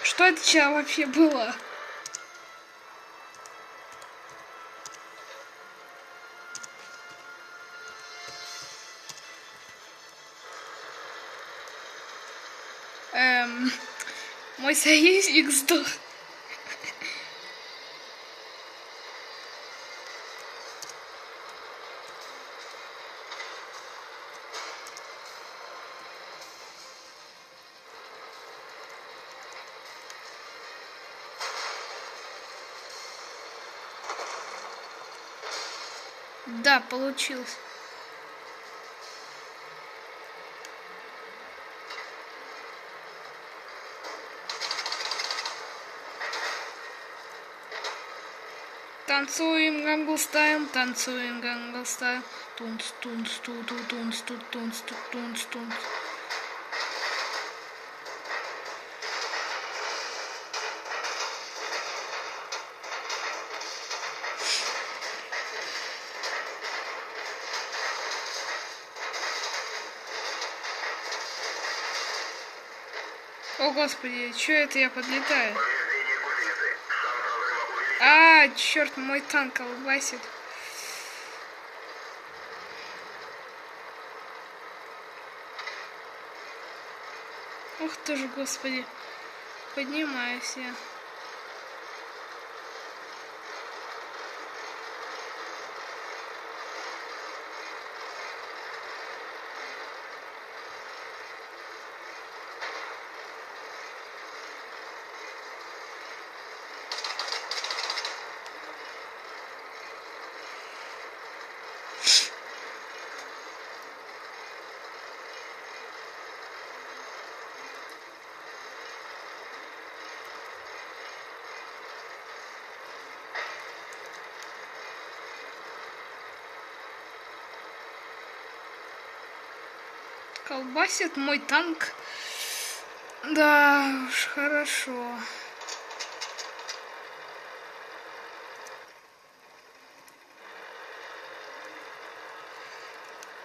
Что это сейчас вообще было? Мой союзник сдох. Да, получилось. Танцуем гангл-стайл, танцуем гангл-стайл. Тунц, тунц, ту-ту, тунц, ту, тунц, ту, тунц, тунц. О, господи, что это я подлетаю? А, черт, мой танк колбасит. Ух ты ж, господи. Поднимаюсь я. Колбасит мой танк. Да уж, хорошо.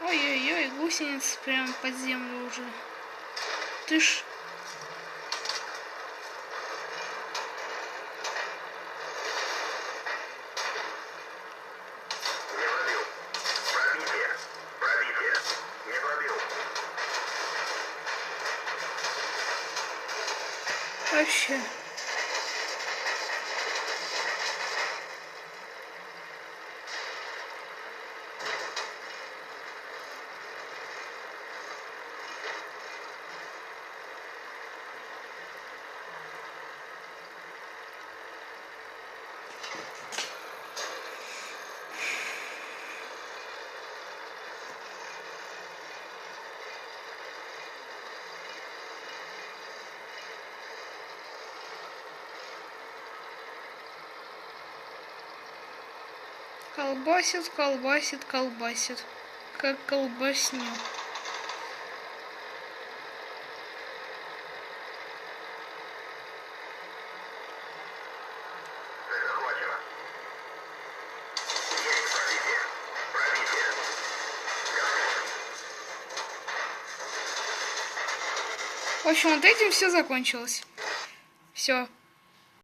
Ой-ой-ой, гусеница прям под землю уже. Ты ж... Вообще. Колбасит, колбасит, колбасит. Как колбасню. В общем, вот этим все закончилось. Все.